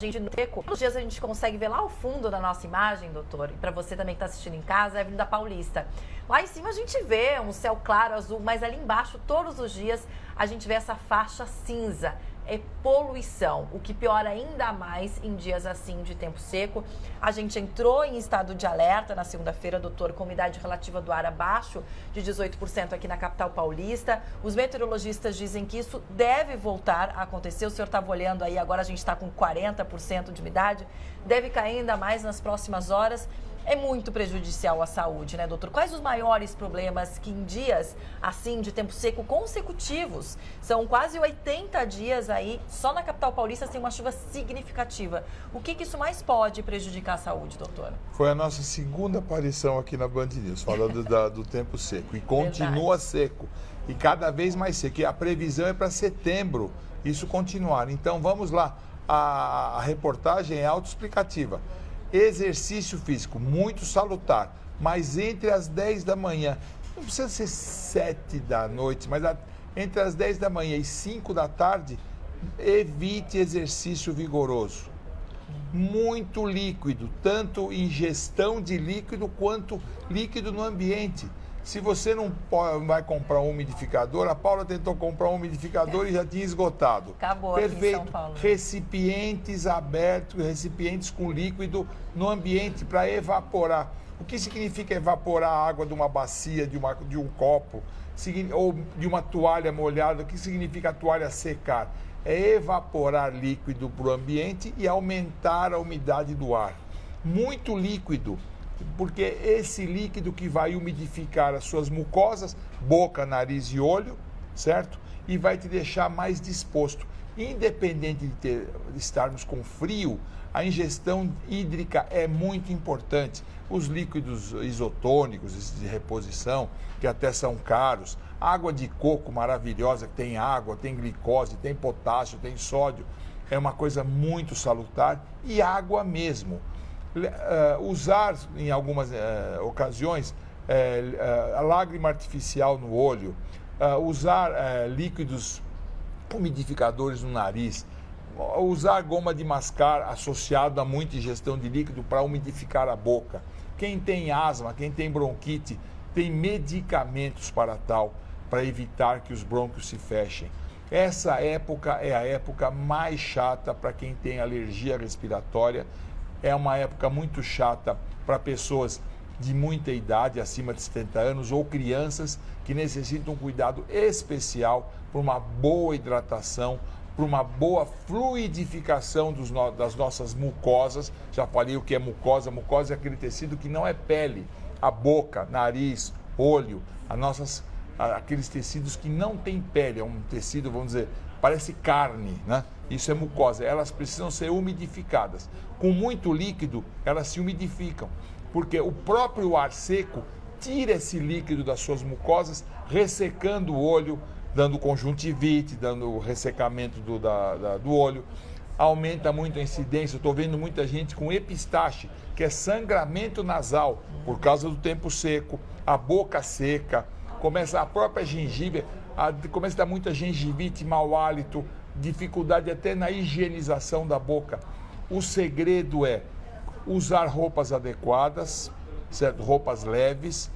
gente no seco. Nos dias a gente consegue ver lá ao fundo da nossa imagem, doutor, e para você também que está assistindo em casa, é a Avenida Paulista. Lá em cima a gente vê um céu claro, azul, mas ali embaixo, todos os dias, a gente vê essa faixa cinza. É poluição, o que piora ainda mais em dias assim de tempo seco. A gente entrou em estado de alerta na segunda-feira, doutor, com umidade relativa do ar abaixo de 18% aqui na capital paulista. Os meteorologistas dizem que isso deve voltar a acontecer. O senhor estava olhando aí, agora a gente está com 40% de umidade. Deve cair ainda mais nas próximas horas. É muito prejudicial à saúde, né, doutor? Quais os maiores problemas que em dias assim de tempo seco consecutivos, são quase 80 dias aí, só na capital paulista tem uma chuva significativa. O que isso mais pode prejudicar a saúde, doutor? Foi a nossa segunda aparição aqui na Band News, falando do tempo seco. E continua seco. E cada vez mais seco. E a previsão é para setembro isso continuar. Então vamos lá. A reportagem é autoexplicativa. Exercício físico, muito salutar, mas entre as 10 da manhã, não precisa ser 7 da noite, mas entre as 10 da manhã e 5 da tarde, evite exercício vigoroso. Muito líquido, tanto ingestão de líquido quanto líquido no ambiente. Se você não vai comprar um umidificador, a Paula tentou comprar um umidificador e já tinha esgotado. Acabou. Perfeito. Aqui em São Paulo. Recipientes abertos, recipientes com líquido no ambiente para evaporar. O que significa evaporar a água de uma bacia, de um copo, ou de uma toalha molhada? O que significa a toalha secar? É evaporar líquido para o ambiente e aumentar a umidade do ar. Muito líquido, porque esse líquido que vai umidificar as suas mucosas, boca, nariz e olho, certo? E vai te deixar mais disposto. Independente de estarmos com frio, a ingestão hídrica é muito importante. Os líquidos isotônicos de reposição, que até são caros, água de coco maravilhosa, que tem água, tem glicose, tem potássio, tem sódio, é uma coisa muito salutar, e água mesmo. Usar em algumas ocasiões a lágrima artificial no olho, usar líquidos umidificadores no nariz, usar goma de mascar associado a muita ingestão de líquido para umidificar a boca. Quem tem asma, quem tem bronquite, tem medicamentos para tal, para evitar que os brônquios se fechem. Essa época é a época mais chata para quem tem alergia respiratória. É uma época muito chata para pessoas de muita idade, acima de 70 anos, ou crianças que necessitam um cuidado especial por uma boa hidratação, por uma boa fluidificação das nossas mucosas. Já falei o que é mucosa. Mucosa é aquele tecido que não é pele. A boca, nariz, olho, aqueles tecidos que não têm pele. É um tecido, vamos dizer, parece carne, né? Isso é mucosa. Elas precisam ser umidificadas. Com muito líquido, elas se umidificam, porque o próprio ar seco tira esse líquido das suas mucosas, ressecando o olho, dando conjuntivite, dando ressecamento do olho. Aumenta muito a incidência. Eu estou vendo muita gente com epistaxe, que é sangramento nasal, por causa do tempo seco, a boca seca, começa a própria gengiva, começa a dar muita gengivite, mau hálito, dificuldade até na higienização da boca. O segredo é usar roupas adequadas, certo? Roupas leves,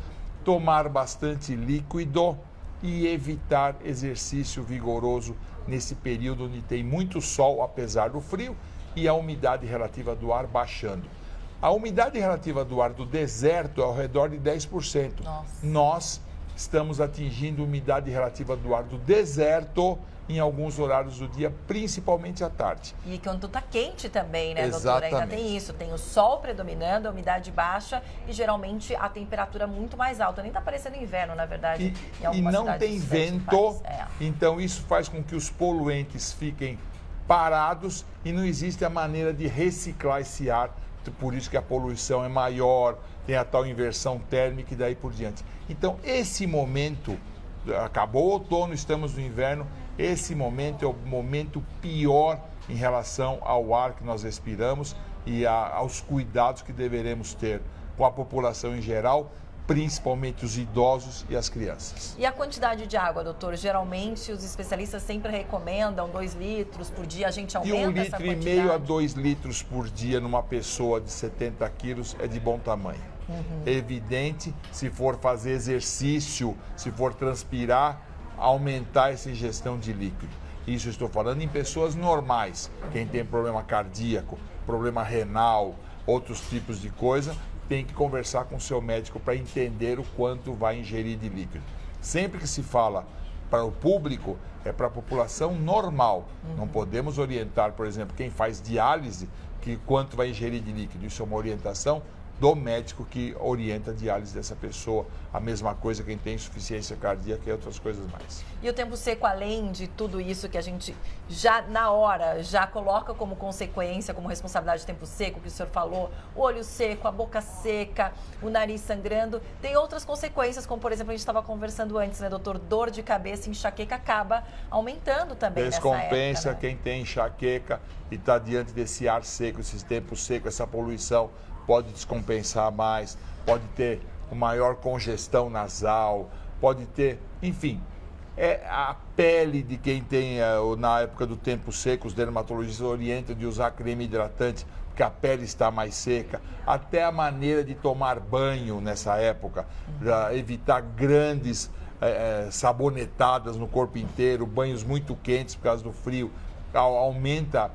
tomar bastante líquido e evitar exercício vigoroso nesse período onde tem muito sol, apesar do frio, e a umidade relativa do ar baixando. A umidade relativa do ar do deserto é ao redor de 10%. Nossa. Nós estamos atingindo umidade relativa do ar do deserto em alguns horários do dia, principalmente à tarde. E quando está quente também, né, Exatamente. doutora? Ainda tem isso, tem o sol predominando, a umidade baixa e geralmente a temperatura muito mais alta. Nem está parecendo inverno, na verdade. E não tem vento, então isso faz com que os poluentes fiquem parados e não existe a maneira de reciclar esse ar. Por isso que a poluição é maior, tem a tal inversão térmica e daí por diante. Então, esse momento, acabou o outono, estamos no inverno, esse momento é o momento pior em relação ao ar que nós respiramos e aos cuidados que deveremos ter com a população em geral, principalmente os idosos e as crianças. E a quantidade de água, doutor? Geralmente os especialistas sempre recomendam 2 litros por dia, a gente aumenta essa quantidade? De 1,5 litro a 2 litros por dia numa pessoa de 70 quilos é de bom tamanho. É evidente, se for fazer exercício, se for transpirar, aumentar essa ingestão de líquido. Isso eu estou falando em pessoas normais, quem tem problema cardíaco, problema renal, outros tipos de coisa, tem que conversar com o seu médico para entender o quanto vai ingerir de líquido. Sempre que se fala para o público, é para a população normal. Não podemos orientar, por exemplo, quem faz diálise, que quanto vai ingerir de líquido. Isso é uma orientação do médico que orienta a diálise dessa pessoa. A mesma coisa quem tem insuficiência cardíaca e outras coisas mais. E o tempo seco, além de tudo isso que a gente já na hora já coloca como consequência, como responsabilidade do tempo seco, que o senhor falou, o olho seco, a boca seca, o nariz sangrando, tem outras consequências, como por exemplo a gente estava conversando antes, né, doutor? Dor de cabeça, enxaqueca acaba aumentando também nessa época. Descompensa, né? Quem tem enxaqueca e está diante desse ar seco, esse tempo seco, essa poluição, pode descompensar mais, pode ter uma maior congestão nasal, pode ter, enfim, a pele de quem tem, na época do tempo seco, os dermatologistas orientam de usar creme hidratante, porque a pele está mais seca, até a maneira de tomar banho nessa época, para evitar grandes sabonetadas no corpo inteiro, banhos muito quentes por causa do frio, aumenta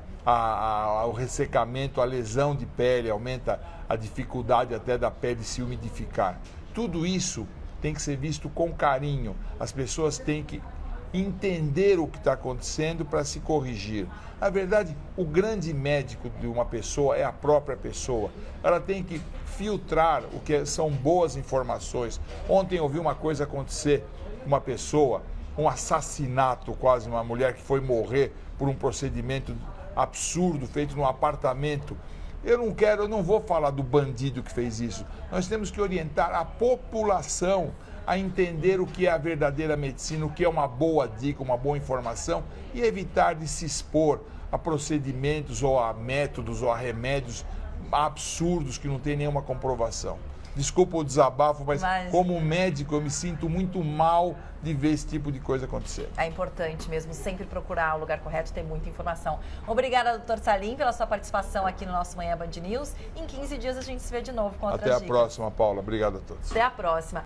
o ressecamento, a lesão de pele, aumenta a dificuldade até da pele se umidificar. Tudo isso tem que ser visto com carinho. As pessoas têm que entender o que está acontecendo para se corrigir. Na verdade, o grande médico de uma pessoa é a própria pessoa. Ela tem que filtrar o que são boas informações. Ontem eu vi uma coisa acontecer, uma pessoa, um assassinato quase, uma mulher que foi morrer por um procedimento absurdo feito num apartamento. Eu não vou falar do bandido que fez isso. Nós temos que orientar a população a entender o que é a verdadeira medicina, o que é uma boa dica, uma boa informação e evitar de se expor a procedimentos ou a métodos ou a remédios absurdos que não tem nenhuma comprovação. Desculpa o desabafo, mas como médico eu me sinto muito mal de ver esse tipo de coisa acontecer. É importante mesmo sempre procurar o lugar correto, ter muita informação. Obrigada, doutor Salim, pela sua participação aqui no nosso Manhã Band News. Em 15 dias a gente se vê de novo com outras dicas. Até a próxima, Paula. Obrigado a todos. Até a próxima.